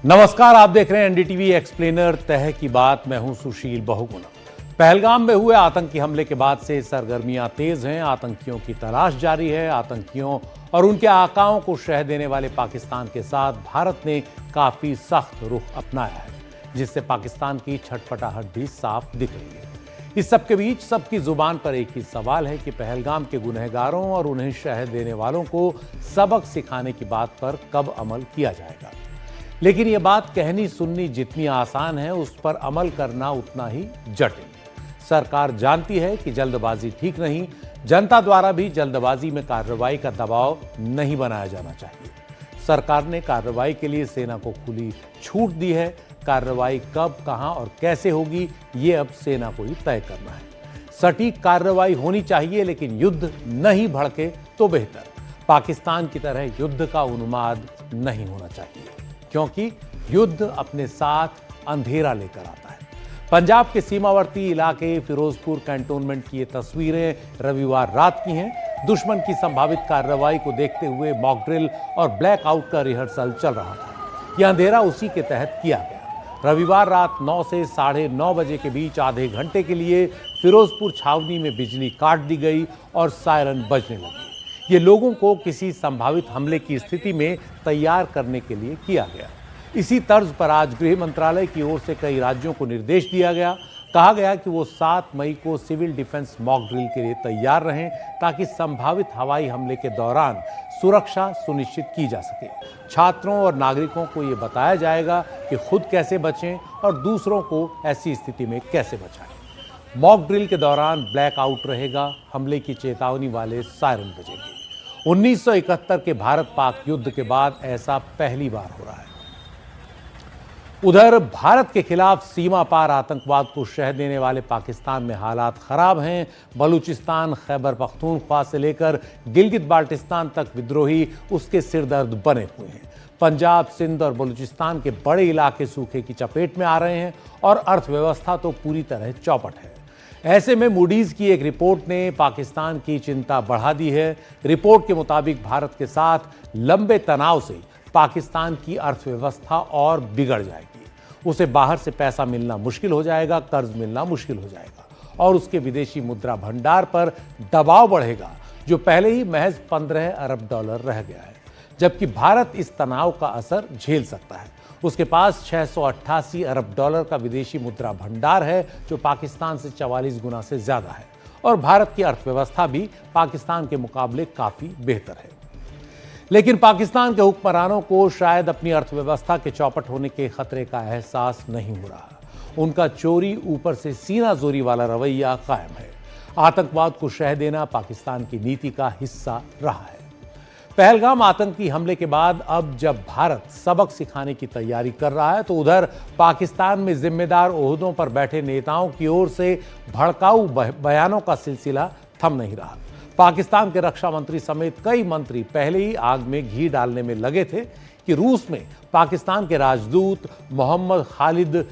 नमस्कार, आप देख रहे हैं एनडीटीवी एक्सप्लेनर तह की बात। मैं हूं सुशील बहुगुणा। पहलगाम में हुए आतंकी हमले के बाद से सरगर्मियां तेज हैं। आतंकियों की तलाश जारी है। आतंकियों और उनके आकाओं को शह देने वाले पाकिस्तान के साथ भारत ने काफी सख्त रुख अपनाया है, जिससे पाकिस्तान की छटपटाहट भी साफ दिख रही है। इस सबके बीच सबकी जुबान पर एक ही सवाल है कि पहलगाम के गुनहगारों और उन्हें शह देने वालों को सबक सिखाने की बात पर कब अमल किया जाएगा। लेकिन यह बात कहनी सुननी जितनी आसान है, उस पर अमल करना उतना ही जटिल। सरकार जानती है कि जल्दबाजी ठीक नहीं। जनता द्वारा भी जल्दबाजी में कार्रवाई का दबाव नहीं बनाया जाना चाहिए। सरकार ने कार्रवाई के लिए सेना को खुली छूट दी है। कार्रवाई कब, कहां और कैसे होगी, ये अब सेना को ही तय करना है। सटीक कार्रवाई होनी चाहिए, लेकिन युद्ध नहीं भड़के तो बेहतर। पाकिस्तान की तरह युद्ध का उन्माद नहीं होना चाहिए, क्योंकि युद्ध अपने साथ अंधेरा लेकर आता है। पंजाब के सीमावर्ती इलाके फिरोजपुर कैंटोनमेंट की ये तस्वीरें रविवार रात की हैं। दुश्मन की संभावित कार्रवाई को देखते हुए मॉक ड्रिल और ब्लैकआउट का रिहर्सल चल रहा था। यह अंधेरा उसी के तहत किया गया। रविवार रात 9 से 9:30 बजे के बीच आधे घंटे के लिए फिरोजपुर छावनी में बिजली काट दी गई और सायरन बजने लगी। ये लोगों को किसी संभावित हमले की स्थिति में तैयार करने के लिए किया गया। इसी तर्ज पर आज गृह मंत्रालय की ओर से कई राज्यों को निर्देश दिया गया। कहा गया कि वो 7 मई को सिविल डिफेंस मॉक ड्रिल के लिए तैयार रहें, ताकि संभावित हवाई हमले के दौरान सुरक्षा सुनिश्चित की जा सके। छात्रों और नागरिकों को ये बताया जाएगा कि खुद कैसे बचें और दूसरों को ऐसी स्थिति में कैसे बचाएं। मॉक ड्रिल के दौरान ब्लैकआउट रहेगा। हमले की चेतावनी वाले सायरन बजेंगे। 1971 के भारत पाक युद्ध के बाद ऐसा पहली बार हो रहा है। उधर भारत के खिलाफ सीमा पार आतंकवाद को शह देने वाले पाकिस्तान में हालात खराब हैं। बलूचिस्तान, खैबर पख्तूनख्वा से लेकर गिलगित बाल्टिस्तान तक विद्रोही उसके सिरदर्द बने हुए हैं। पंजाब, सिंध और बलूचिस्तान के बड़े इलाके सूखे की चपेट में आ रहे हैं और अर्थव्यवस्था तो पूरी तरह चौपट है। ऐसे में मूडीज की एक रिपोर्ट ने पाकिस्तान की चिंता बढ़ा दी है। रिपोर्ट के मुताबिक भारत के साथ लंबे तनाव से पाकिस्तान की अर्थव्यवस्था और बिगड़ जाएगी। उसे बाहर से पैसा मिलना मुश्किल हो जाएगा, कर्ज मिलना मुश्किल हो जाएगा और उसके विदेशी मुद्रा भंडार पर दबाव बढ़ेगा, जो पहले ही महज 15 अरब डॉलर रह गया है। जबकि भारत इस तनाव का असर झेल सकता है। उसके पास 688 अरब डॉलर का विदेशी मुद्रा भंडार है, जो पाकिस्तान से 44 गुना से ज्यादा है। और भारत की अर्थव्यवस्था भी पाकिस्तान के मुकाबले काफी बेहतर है। लेकिन पाकिस्तान के हुक्मरानों को शायद अपनी अर्थव्यवस्था के चौपट होने के खतरे का एहसास नहीं हो रहा। उनका चोरी ऊपर से सीना जोरी वाला रवैया कायम है। आतंकवाद को शह देना पाकिस्तान की नीति का हिस्सा रहा है। पहलगाम आतंकी हमले के बाद अब जब भारत सबक सिखाने की तैयारी कर रहा है, तो उधर पाकिस्तान में जिम्मेदार ओहदों पर बैठे नेताओं की ओर से भड़काऊ बयानों का सिलसिला थम नहीं रहा। पाकिस्तान के रक्षा मंत्री समेत कई मंत्री पहले ही आग में घी डालने में लगे थे कि रूस में पाकिस्तान के राजदूत मोहम्मद खालिद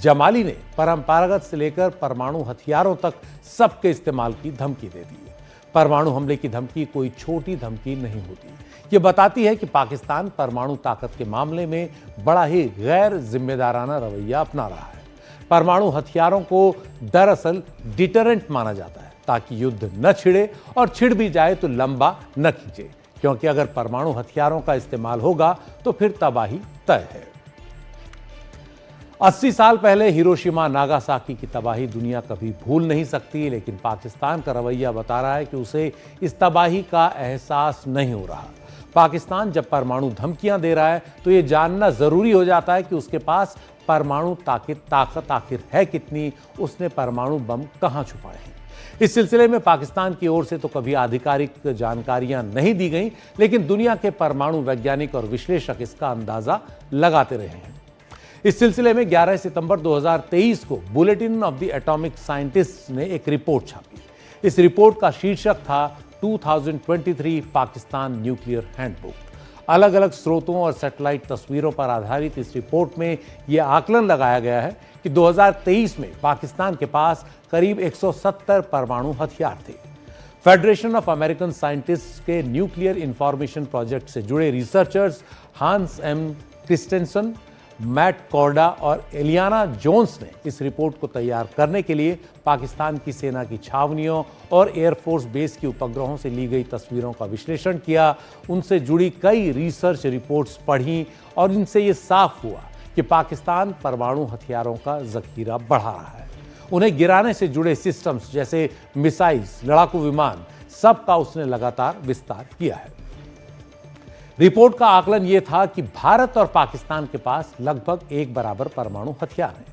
जमाली ने परंपरागत से लेकर परमाणु हथियारों तक सबके इस्तेमाल की धमकी दे दी है। परमाणु हमले की धमकी कोई छोटी धमकी नहीं होती। ये बताती है कि पाकिस्तान परमाणु ताकत के मामले में बड़ा ही गैर जिम्मेदाराना रवैया अपना रहा है। परमाणु हथियारों को दरअसल डिटरेंट माना जाता है, ताकि युद्ध न छिड़े और छिड़ भी जाए तो लंबा न खींचे, क्योंकि अगर परमाणु हथियारों का इस्तेमाल होगा तो फिर तबाही तय है। 80 साल पहले हिरोशिमा नागासाकी की तबाही दुनिया कभी भूल नहीं सकती, लेकिन पाकिस्तान का रवैया बता रहा है कि उसे इस तबाही का एहसास नहीं हो रहा। पाकिस्तान जब परमाणु धमकियां दे रहा है, तो यह जानना जरूरी हो जाता है कि उसके पास परमाणु ताकत आखिर है कितनी, उसने परमाणु बम कहां छुपाए हैं। इस सिलसिले में पाकिस्तान की ओर से तो कभी आधिकारिक जानकारियां नहीं दी गई, लेकिन दुनिया के परमाणु वैज्ञानिक और विश्लेषक इसका अंदाजा लगाते रहे हैं। इस सिलसिले में 11 सितंबर 2023 को bulletin of the atomic scientist ने एक रिपोर्ट छापी। इस रिपोर्ट का शीर्षक था 2023 पाकिस्तान न्यूक्लियर हैंडबुक। अलग अलग स्रोतों और सैटेलाइट तस्वीरों पर आधारित इस रिपोर्ट में यह आकलन लगाया गया है कि 2023 में पाकिस्तान के पास करीब 170 परमाणु हथियार थे। फेडरेशन ऑफ अमेरिकन साइंटिस्ट्स के न्यूक्लियर इंफॉर्मेशन प्रोजेक्ट से जुड़े रिसर्चर्स हांस एम क्रिस्टेंसन, मैट कॉर्डा और एलियाना जोन्स ने इस रिपोर्ट को तैयार करने के लिए पाकिस्तान की सेना की छावनियों और एयरफोर्स बेस की उपग्रहों से ली गई तस्वीरों का विश्लेषण किया, उनसे जुड़ी कई रिसर्च रिपोर्ट्स पढ़ी और इनसे ये साफ हुआ कि पाकिस्तान परमाणु हथियारों का जखीरा बढ़ा रहा है। उन्हें गिराने से जुड़े सिस्टम्स जैसे मिसाइल्स, लड़ाकू विमान, सबका उसने लगातार विस्तार किया है। रिपोर्ट का आकलन यह था कि भारत और पाकिस्तान के पास लगभग एक बराबर परमाणु हथियार हैं।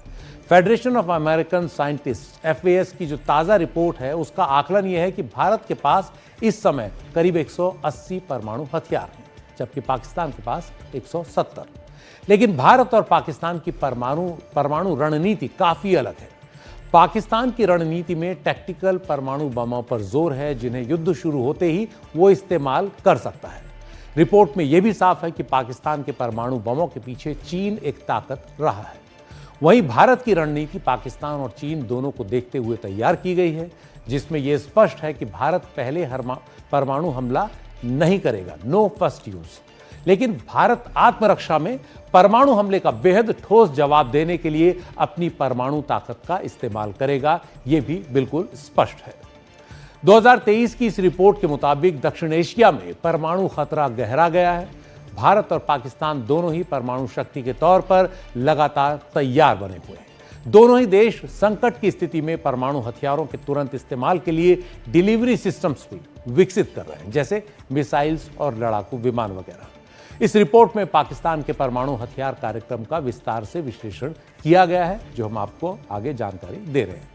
Federation of American scientist FAS की जो ताज़ा रिपोर्ट है उसका आकलन यह है कि भारत के पास इस समय करीब 180 परमाणु हथियार हैं, जबकि पाकिस्तान के पास 170। लेकिन भारत और पाकिस्तान की परमाणु रणनीति काफ़ी अलग है। पाकिस्तान की रणनीति में टैक्टिकल परमाणु बमों पर जोर है, जिन्हें युद्ध शुरू होते ही वो इस्तेमाल कर सकता है। रिपोर्ट में यह भी साफ है कि पाकिस्तान के परमाणु बमों के पीछे चीन एक ताकत रहा है। वहीं भारत की रणनीति पाकिस्तान और चीन दोनों को देखते हुए तैयार की गई है, जिसमें यह स्पष्ट है कि भारत पहले परमाणु हमला नहीं करेगा, नो फर्स्ट यूज। लेकिन भारत आत्मरक्षा में परमाणु हमले का बेहद ठोस जवाब देने के लिए अपनी परमाणु ताकत का इस्तेमाल करेगा, यह भी बिल्कुल स्पष्ट है। 2023 की इस रिपोर्ट के मुताबिक दक्षिण एशिया में परमाणु खतरा गहरा गया है। भारत और पाकिस्तान दोनों ही परमाणु शक्ति के तौर पर लगातार तैयार बने हुए हैं। दोनों ही देश संकट की स्थिति में परमाणु हथियारों के तुरंत इस्तेमाल के लिए डिलीवरी सिस्टम्स भी विकसित कर रहे हैं, जैसे मिसाइल्स और लड़ाकू विमान वगैरह। इस रिपोर्ट में पाकिस्तान के परमाणु हथियार कार्यक्रम का विस्तार से विश्लेषण किया गया है, जो हम आपको आगे जानकारी दे रहे हैं।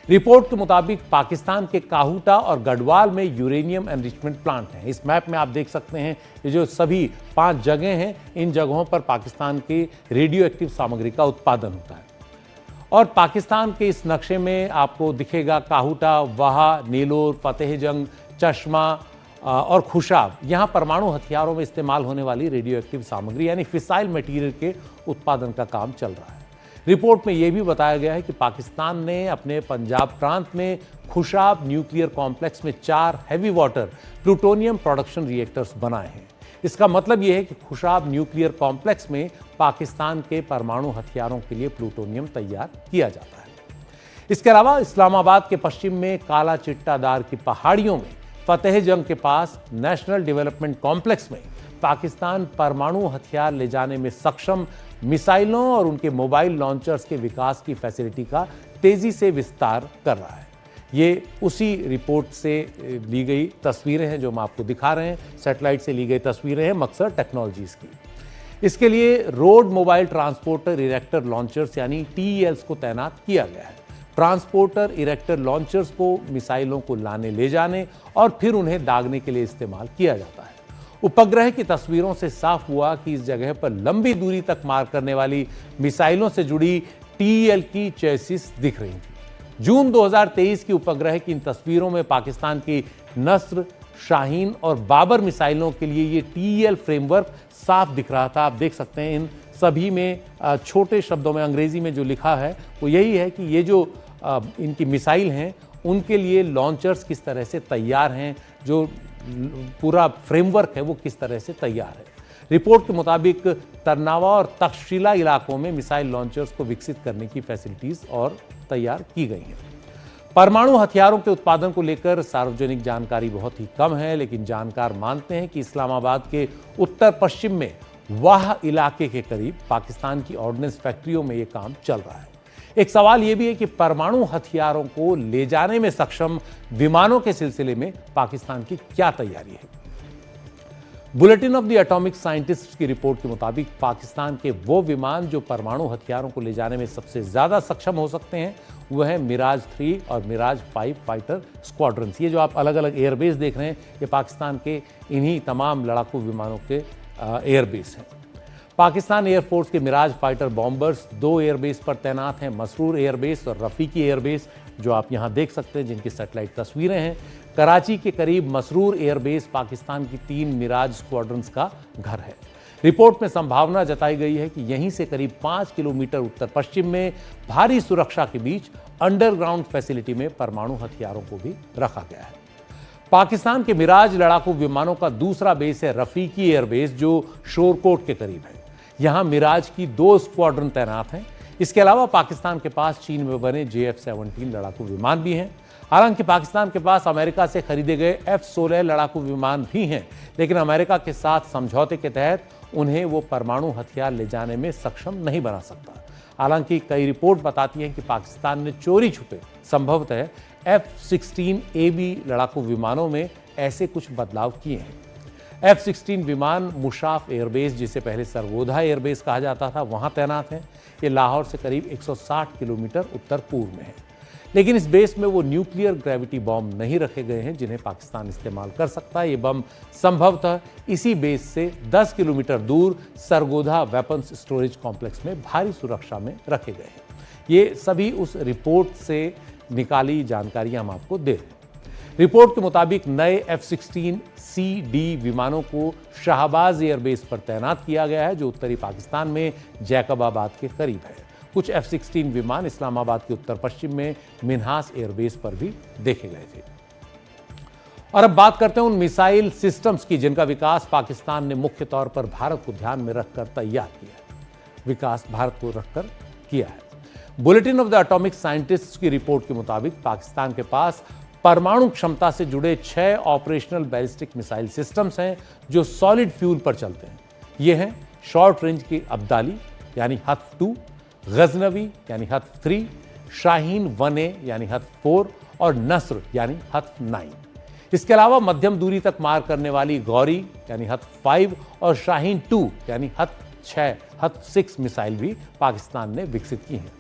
रिपोर्ट के मुताबिक पाकिस्तान के काहूटा और गढ़वाल में यूरेनियम एनरिचमेंट प्लांट हैं। इस मैप में आप देख सकते हैं ये जो सभी 5 जगह हैं, इन जगहों पर पाकिस्तान की रेडियो एक्टिव सामग्री का उत्पादन होता है। और पाकिस्तान के इस नक्शे में आपको दिखेगा काहूटा, वाहा, नीलोर, फतेहजंग, चश्मा और खुशाब। यहाँ परमाणु हथियारों में इस्तेमाल होने वाली रेडियो एक्टिव सामग्री यानी फिसाइल मटीरियल के उत्पादन का काम चल रहा है। रिपोर्ट में यह भी बताया गया है कि पाकिस्तान ने अपने पंजाब प्रांत में खुशाब न्यूक्लियर कॉम्प्लेक्स में 4 heavy water plutonium production reactors बनाए हैं। इसका मतलब यह है कि खुशाब न्यूक्लियर कॉम्प्लेक्स में पाकिस्तान के परमाणु हथियारों के लिए प्लूटोनियम तैयार किया जाता है। इसके अलावा इस्लामाबाद के पश्चिम में काला चिट्टादार की पहाड़ियों में फतेहजंग के पास नेशनल डेवलपमेंट कॉम्प्लेक्स में पाकिस्तान परमाणु हथियार ले जाने में सक्षम मिसाइलों और उनके मोबाइल लॉन्चर्स के विकास की फैसिलिटी का तेजी से विस्तार कर रहा है। ये उसी रिपोर्ट से ली गई तस्वीरें हैं जो हम आपको दिखा रहे हैं। सैटेलाइट से ली गई तस्वीरें हैं मक्सर टेक्नोलॉजीज की। इसके लिए road mobile transporter erector launchers यानी TELs को तैनात किया गया है। ट्रांसपोर्टर इरेक्टर लॉन्चर्स को मिसाइलों को लाने ले जाने और फिर उन्हें दागने के लिए इस्तेमाल किया जाता है। उपग्रह की तस्वीरों से साफ हुआ कि इस जगह पर लंबी दूरी तक मार करने वाली मिसाइलों से जुड़ी TEL की चेसिस दिख रही थी। जून 2023 की उपग्रह की इन तस्वीरों में पाकिस्तान की नस्र, शाहीन और बाबर मिसाइलों के लिए ये TEL फ्रेमवर्क साफ दिख रहा था। आप देख सकते हैं इन सभी में छोटे शब्दों में अंग्रेजी में जो लिखा है वो यही है कि ये जो इनकी मिसाइल हैं उनके लिए लॉन्चर्स किस तरह से तैयार हैं, जो पूरा फ्रेमवर्क है वो किस तरह से तैयार है। रिपोर्ट के मुताबिक तरनावा और तक्षशिला इलाकों में मिसाइल लॉन्चर्स को विकसित करने की फैसिलिटीज और तैयार की गई हैं। परमाणु हथियारों के उत्पादन को लेकर सार्वजनिक जानकारी बहुत ही कम है, लेकिन जानकार मानते हैं कि इस्लामाबाद के उत्तर पश्चिम में वाह इलाके के करीब पाकिस्तान की ऑर्डिनेंस फैक्ट्रियों में ये काम चल रहा है। एक सवाल यह भी है कि परमाणु हथियारों को ले जाने में सक्षम विमानों के सिलसिले में पाकिस्तान की क्या तैयारी है। Bulletin of the atomic scientist की रिपोर्ट के मुताबिक पाकिस्तान के वो विमान जो परमाणु हथियारों को ले जाने में सबसे ज्यादा सक्षम हो सकते हैं वह है मिराज 3 और मिराज 5 फाइटर स्क्वाड्रन्स। ये जो आप अलग अलग एयरबेस देख रहे हैं ये पाकिस्तान के इन्हीं तमाम लड़ाकू विमानों के एयरबेस हैं। पाकिस्तान एयरफोर्स के मिराज फाइटर बॉम्बर्स 2 एयरबेस पर तैनात हैं, मसरूर एयरबेस और रफ़ीकी एयरबेस, जो आप यहां देख सकते हैं जिनकी सैटेलाइट तस्वीरें हैं। कराची के करीब मसरूर एयरबेस पाकिस्तान की 3 मिराज स्क्वाड्रन्स का घर है। रिपोर्ट में संभावना जताई गई है कि यहीं से करीब 5 किलोमीटर उत्तर पश्चिम में भारी सुरक्षा के बीच अंडरग्राउंड फैसिलिटी में परमाणु हथियारों को भी रखा गया है। पाकिस्तान के मिराज लड़ाकू विमानों का दूसरा बेस है रफ़ीकी एयरबेस, जो शोरकोट के करीब है। यहां मिराज की 2 स्क्वाड्रन तैनात हैं। इसके अलावा पाकिस्तान के पास चीन में बने JF-17 लड़ाकू विमान भी हैं। हालांकि पाकिस्तान के पास अमेरिका से खरीदे गए F-16 लड़ाकू विमान भी हैं, लेकिन अमेरिका के साथ समझौते के तहत उन्हें वो परमाणु हथियार ले जाने में सक्षम नहीं बना सकता। हालांकि कई रिपोर्ट बताती हैं कि पाकिस्तान ने चोरी छुपे संभवतः F-16AB लड़ाकू विमानों में ऐसे कुछ बदलाव किए हैं। F-16 विमान मुशाफ एयरबेस, जिसे पहले सरगोधा एयरबेस कहा जाता था, वहां तैनात हैं। ये लाहौर से करीब 160 किलोमीटर उत्तर पूर्व में है। लेकिन इस बेस में वो न्यूक्लियर ग्रेविटी बॉम्ब नहीं रखे गए हैं जिन्हें पाकिस्तान इस्तेमाल कर सकता है। ये बम संभवतः इसी बेस से 10 किलोमीटर दूर सरगोधा वेपन्स स्टोरेज कॉम्प्लेक्स में भारी सुरक्षा में रखे गए हैं। ये सभी उस रिपोर्ट से निकाली जानकारियां हम आपको दे रहे हैं। रिपोर्ट के मुताबिक नए F-16CD विमानों को शाहबाज एयरबेस पर तैनात किया गया है, जो उत्तरी पाकिस्तान में जैकबाबाद के करीब है। कुछ F-16 विमान इस्लामाबाद के उत्तर पश्चिम में मिन्हास एयरबेस पर भी देखे गए थे। और अब बात करते हैं उन मिसाइल सिस्टम्स की जिनका विकास पाकिस्तान ने मुख्य तौर पर भारत को ध्यान में रखकर तैयार किया है। विकास भारत को रखकर किया है। Bulletin of the atomic scientists की रिपोर्ट के मुताबिक पाकिस्तान के पास परमाणु क्षमता से जुड़े 6 ऑपरेशनल बैलिस्टिक मिसाइल सिस्टम्स हैं जो सॉलिड फ्यूल पर चलते हैं। ये हैं शॉर्ट रेंज की अब्दाली यानी हथ-2, गजनवी यानी हथ-3, शाहीन 1A यानी हथ-4 और नस्र यानी हथ-9। इसके अलावा मध्यम दूरी तक मार करने वाली गौरी यानी हथ-5 और शाहीन 2 यानी हथ-6, हथ-6 मिसाइल भी पाकिस्तान ने विकसित की हैं।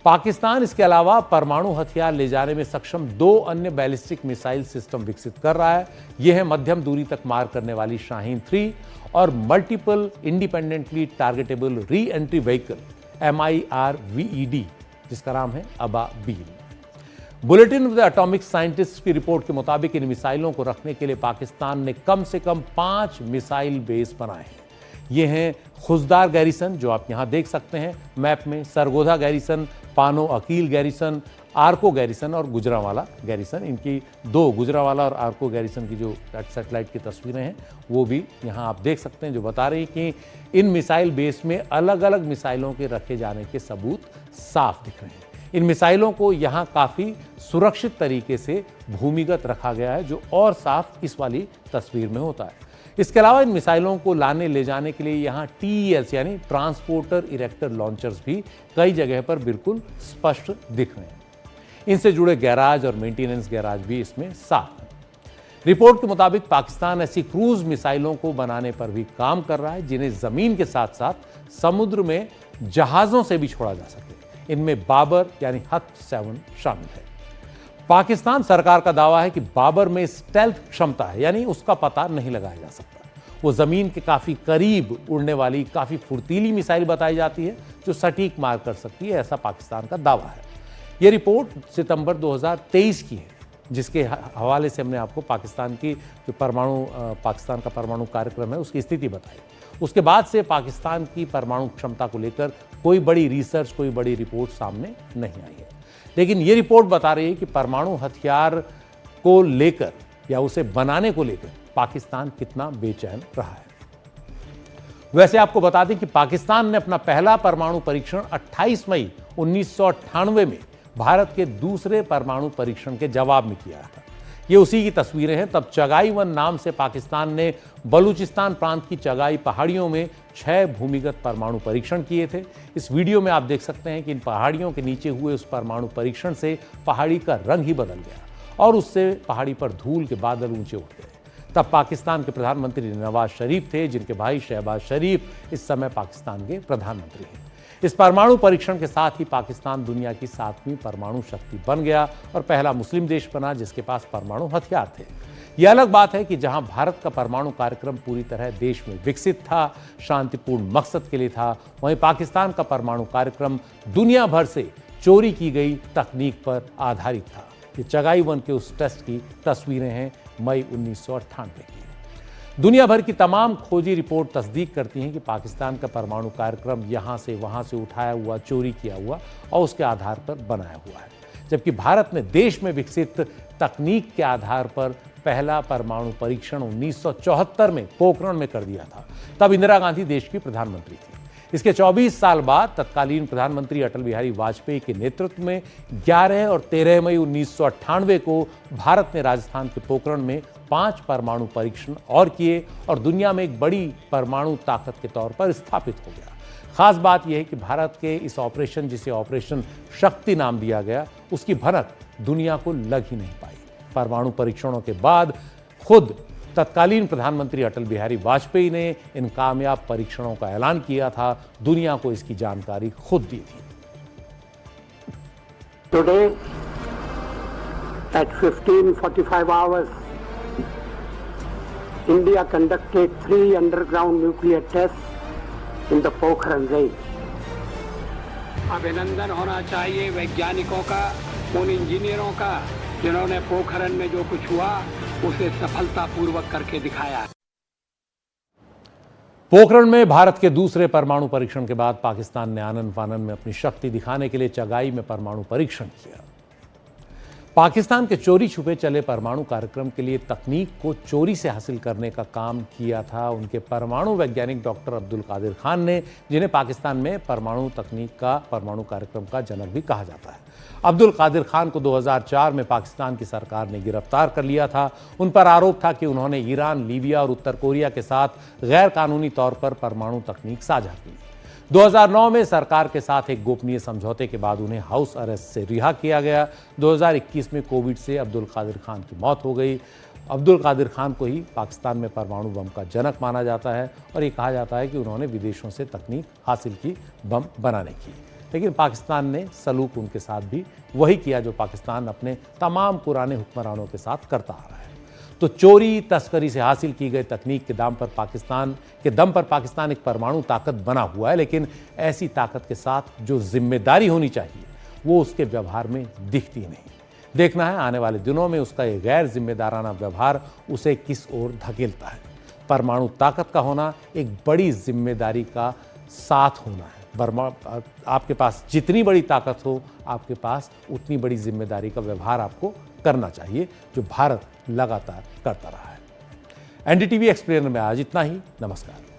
पाकिस्तान इसके अलावा परमाणु हथियार ले जाने में सक्षम 2 अन्य बैलिस्टिक मिसाइल सिस्टम विकसित कर रहा है। यह है मध्यम दूरी तक मार करने वाली शाहीन 3 और multiple independently targetable re entry vehicle MIRVED, जिसका नाम है Ababeel. Bulletin of the atomic scientist की रिपोर्ट के मुताबिक इन मिसाइलों को रखने के लिए पाकिस्तान ने कम से कम 5 मिसाइल बेस बनाए हैं। ये हैं खुजदार गैरिसन, जो आप यहां देख सकते हैं मैप में, सरगोधा गैरिसन, पानो अकील गैरिसन, आर्को गैरिसन और गुजरांवाला गैरिसन। इनकी 2 गुजरांवाला और आर्को गैरिसन की जो सैटेलाइट की तस्वीरें हैं वो भी यहाँ आप देख सकते हैं, जो बता रही कि इन मिसाइल बेस में अलग अलग मिसाइलों के रखे जाने के सबूत साफ दिख रहे हैं। इन मिसाइलों को यहाँ काफ़ी सुरक्षित तरीके से भूमिगत रखा गया है, जो और साफ इस वाली तस्वीर में होता है। इसके अलावा इन मिसाइलों को लाने ले जाने के लिए यहाँ TELs यानी ट्रांसपोर्टर इरेक्टर लॉन्चर्स भी कई जगह पर बिल्कुल स्पष्ट दिख रहे हैं। इनसे जुड़े गैराज और मेंटेनेंस गैराज भी इसमें साफ हैं। रिपोर्ट के मुताबिक पाकिस्तान ऐसी क्रूज मिसाइलों को बनाने पर भी काम कर रहा है जिन्हें जमीन के साथ साथ समुद्र में जहाजों से भी छोड़ा जा सके। इनमें बाबर यानी हथ-7 शामिल है। पाकिस्तान सरकार का दावा है कि बाबर में स्टेल्थ क्षमता है, यानी उसका पता नहीं लगाया जा सकता। वो जमीन के काफी करीब उड़ने वाली काफी फुर्तीली मिसाइल बताई जाती है जो सटीक मार कर सकती है, ऐसा पाकिस्तान का दावा है। यह रिपोर्ट सितंबर 2023 की है, जिसके हवाले से हमने आपको पाकिस्तान की जो पाकिस्तान का परमाणु कार्यक्रम है उसकी स्थिति बताई। उसके बाद से पाकिस्तान की परमाणु क्षमता को लेकर कोई बड़ी रिसर्च, कोई बड़ी रिपोर्ट सामने नहीं आई है। लेकिन ये रिपोर्ट बता रही है कि परमाणु हथियार को लेकर या उसे बनाने को लेकर पाकिस्तान कितना बेचैन रहा है। वैसे आपको बता दें कि पाकिस्तान ने अपना पहला परमाणु परीक्षण 28 मई 1998 में भारत के दूसरे परमाणु परीक्षण के जवाब में किया था। ये उसी की तस्वीरें हैं। तब चगाई-1 नाम से पाकिस्तान ने बलूचिस्तान प्रांत की चगाई पहाड़ियों में 6 भूमिगत परमाणु परीक्षण किए थे। इस वीडियो में आप देख सकते हैं कि इन पहाड़ियों के नीचे हुए उस परमाणु परीक्षण से पहाड़ी का रंग ही बदल गया और उससे पहाड़ी पर धूल के बादल ऊंचे उठ गए। तब पाकिस्तान के प्रधानमंत्री नवाज शरीफ थे, जिनके भाई शहबाज शरीफ इस समय पाकिस्तान के प्रधानमंत्री हैं। इस परमाणु परीक्षण के साथ ही पाकिस्तान दुनिया की 7वीं परमाणु शक्ति बन गया और पहला मुस्लिम देश बना जिसके पास परमाणु हथियार थे। यह अलग बात है कि जहां भारत का परमाणु कार्यक्रम पूरी तरह देश में विकसित था, शांतिपूर्ण मकसद के लिए था, वहीं पाकिस्तान का परमाणु कार्यक्रम दुनिया भर से चोरी की गई तकनीक पर आधारित था। ये चगाई-1 के उस टेस्ट की तस्वीरें हैं मई 1998 की। दुनिया भर की तमाम खोजी रिपोर्ट तस्दीक करती हैं कि पाकिस्तान का परमाणु कार्यक्रम यहाँ से वहाँ से उठाया हुआ, चोरी किया हुआ और उसके आधार पर बनाया हुआ है, जबकि भारत ने देश में विकसित तकनीक के आधार पर पहला परमाणु परीक्षण 1974 में पोखरण में कर दिया था। तब इंदिरा गांधी देश की प्रधानमंत्री थी। इसके 24 साल बाद तत्कालीन प्रधानमंत्री अटल बिहारी वाजपेयी के नेतृत्व में 11 और 13 मई 1998 को भारत ने राजस्थान के पोखरण में 5 परमाणु परीक्षण और किए और दुनिया में एक बड़ी परमाणु ताकत के तौर पर स्थापित हो गया। खास बात यह है कि भारत के इस ऑपरेशन, जिसे ऑपरेशन शक्ति नाम दिया गया, उसकी भनक दुनिया को लग ही नहीं पाई। परमाणु परीक्षणों के बाद खुद तत्कालीन प्रधानमंत्री अटल बिहारी वाजपेयी ने इन कामयाब परीक्षणों का ऐलान किया था, दुनिया को इसकी जानकारी खुद दी थी। Today at 15:45 hours, India conducted 3 underground nuclear tests in the Pokhran range. अभिनंदन होना चाहिए वैज्ञानिकों का, उन इंजीनियरों का जिन्होंने पोखरण में जो कुछ हुआ उसे सफलतापूर्वक करके दिखाया। पोखरण में भारत के दूसरे परमाणु परीक्षण के बाद पाकिस्तान ने आनन फानन में अपनी शक्ति दिखाने के लिए चगाई में परमाणु परीक्षण किया। पाकिस्तान के चोरी छुपे चले परमाणु कार्यक्रम के लिए तकनीक को चोरी से हासिल करने का काम किया था उनके परमाणु वैज्ञानिक डॉक्टर अब्दुल कादिर खान ने, जिन्हें पाकिस्तान में परमाणु तकनीक का, परमाणु कार्यक्रम का जनक भी कहा जाता है। अब्दुल कादिर खान को 2004 में पाकिस्तान की सरकार ने गिरफ्तार कर लिया था। उन पर आरोप था कि उन्होंने ईरान, लीबिया और उत्तर कोरिया के साथ गैर कानूनी तौर पर परमाणु तकनीक साझा की। 2009 में सरकार के साथ एक गोपनीय समझौते के बाद उन्हें हाउस अरेस्ट से रिहा किया गया। 2021 में कोविड से अब्दुल कादिर खान की मौत हो गई। अब्दुल कादिर खान को ही पाकिस्तान में परमाणु बम का जनक माना जाता है और ये कहा जाता है कि उन्होंने विदेशों से तकनीक हासिल की बम बनाने की। लेकिन पाकिस्तान ने सलूक उनके साथ भी वही किया जो पाकिस्तान अपने तमाम पुराने हुक्मरानों के साथ करता आ रहा है। तो चोरी तस्करी से हासिल की गई तकनीक के दम पर पाकिस्तान एक परमाणु ताकत बना हुआ है, लेकिन ऐसी ताकत के साथ जो जिम्मेदारी होनी चाहिए वो उसके व्यवहार में दिखती नहीं। देखना है आने वाले दिनों में उसका ये गैर जिम्मेदाराना व्यवहार उसे किस ओर धकेलता है। परमाणु ताकत का होना एक बड़ी जिम्मेदारी का साथ होना है। आपके पास जितनी बड़ी ताकत हो, आपके पास उतनी बड़ी जिम्मेदारी का व्यवहार आपको करना चाहिए, जो भारत लगातार करता रहा है। एनडीटीवी एक्सप्लेनर में आज इतना ही। नमस्कार।